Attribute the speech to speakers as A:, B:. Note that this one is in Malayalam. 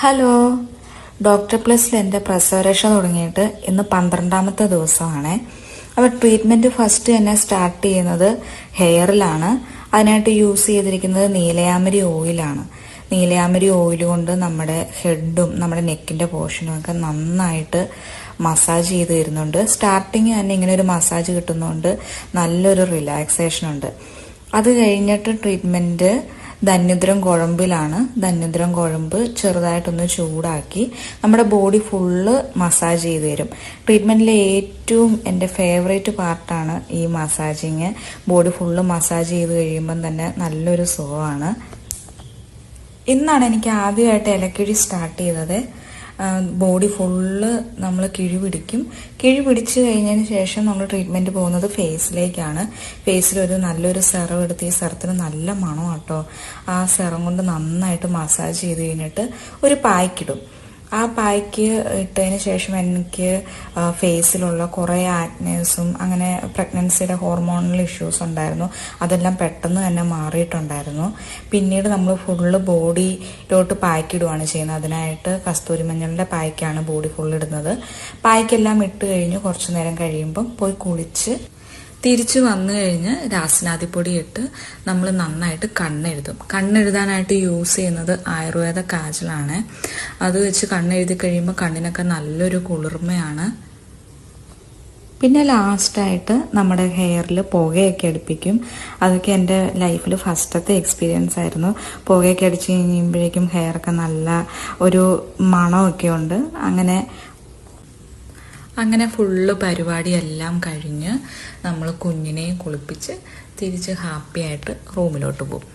A: ഹലോ, ഡോക്ടർ പ്ലസിൽ എൻ്റെ പ്രസവരക്ഷ തുടങ്ങിയിട്ട് ഇന്ന് 12ാമത്തെ ദിവസമാണ്. അപ്പോൾ ട്രീറ്റ്മെൻറ്റ് ഫസ്റ്റ് തന്നെ സ്റ്റാർട്ട് ചെയ്യുന്നത് ഹെയറിലാണ്. അതിനായിട്ട് യൂസ് ചെയ്തിരിക്കുന്നത് നീലയാമരി ഓയിലാണ്. നീലയാമരി ഓയിൽ കൊണ്ട് നമ്മുടെ ഹെഡും നമ്മുടെ നെക്കിൻ്റെ പോർഷനും ഒക്കെ നന്നായിട്ട് മസാജ് ചെയ്ത് തരുന്നുണ്ട്. സ്റ്റാർട്ടിങ് തന്നെ ഇങ്ങനെ ഒരു മസാജ് കിട്ടുന്നതുകൊണ്ട് നല്ലൊരു റിലാക്സേഷൻ ഉണ്ട്. അത് കഴിഞ്ഞിട്ട് ട്രീറ്റ്മെൻറ്റ് ധന്വദ്രം കുഴമ്പിലാണ്. ധന്വദ്രം കുഴമ്പ് ചെറുതായിട്ടൊന്ന് ചൂടാക്കി നമ്മുടെ ബോഡി ഫുള്ള് മസാജ് ചെയ്ത് തരും. ട്രീറ്റ്മെൻറ്റിലെ ഏറ്റവും എൻ്റെ ഫേവറേറ്റ് പാർട്ടാണ് ഈ മസാജിങ്. ബോഡി ഫുള്ള് മസാജ് ചെയ്ത് കഴിയുമ്പം തന്നെ നല്ലൊരു സുഖമാണ്. ഇന്നാണ് എനിക്ക് ആദ്യമായിട്ട് ഇലക്കിഴി സ്റ്റാർട്ട് ചെയ്തത്. ബോഡി ഫുള്ള് നമ്മൾ കിഴി പിടിക്കും. കിഴി പിടിച്ച് കഴിഞ്ഞതിന് ശേഷം നമ്മൾ ട്രീറ്റ്മെൻറ്റ് പോകുന്നത് ഫേസിലേക്കാണ്. ഫേസിലൊരു നല്ലൊരു സെറം എടുത്ത് ഈ സെറത്തിന് നല്ല മണം കേട്ടോ. ആ സെറം കൊണ്ട് നന്നായിട്ട് മസാജ് ചെയ്ത് കഴിഞ്ഞിട്ട് ഒരു പായ്ക്കിടും. ആ പായ്ക്ക് ഇട്ടതിന് ശേഷം എനിക്ക് ഫേസിലുള്ള കുറേ ആക്നേഴ്സും അങ്ങനെ പ്രഗ്നൻസിയുടെ ഹോർമോണൽ ഇഷ്യൂസ് ഉണ്ടായിരുന്നു. അതെല്ലാം പെട്ടെന്ന് തന്നെ മാറിയിട്ടുണ്ടായിരുന്നു. പിന്നീട് നമ്മൾ ഫുള്ള് ബോഡിയിലോട്ട് പായ്ക്കിടുകയാണ് ചെയ്യുന്നത്. അതിനായിട്ട് കസ്തൂരി മഞ്ഞളുടെ പായ്ക്കാണ് ബോഡി ഫുള്ള് ഇടുന്നത്. പായ്ക്കെല്ലാം ഇട്ട് കഴിഞ്ഞ് കുറച്ച് നേരം കഴിയുമ്പം പോയി കുളിച്ച് തിരിച്ചു വന്നു കഴിഞ്ഞ് രാസനാദിപ്പൊടി ഇട്ട് നമ്മൾ നന്നായിട്ട് കണ്ണെഴുതും. കണ്ണെഴുതാനായിട്ട് യൂസ് ചെയ്യുന്നത് ആയുർവേദ കാജലാണ്. അത് വെച്ച് കണ്ണെഴുതി കഴിയുമ്പോൾ കണ്ണിനൊക്കെ നല്ലൊരു കുളിർമയാണ്. പിന്നെ ലാസ്റ്റായിട്ട് നമ്മുടെ ഹെയറിൽ പുകയൊക്കെ അടുപ്പിക്കും. അതൊക്കെ എൻ്റെ ലൈഫിൽ ഫസ്റ്റത്തെ എക്സ്പീരിയൻസ് ആയിരുന്നു. പുകയൊക്കെ അടിച്ച് കഴിയുമ്പോഴേക്കും ഹെയറൊക്കെ നല്ല ഒരു മണമൊക്കെ ഉണ്ട്. അങ്ങനെ ഫുള്ള് പരിപാടിയെല്ലാം കഴിഞ്ഞ് നമ്മൾ കുഞ്ഞിനെയും കുളിപ്പിച്ച് തിരിച്ച് ഹാപ്പിയായിട്ട് റൂമിലോട്ട് പോകും.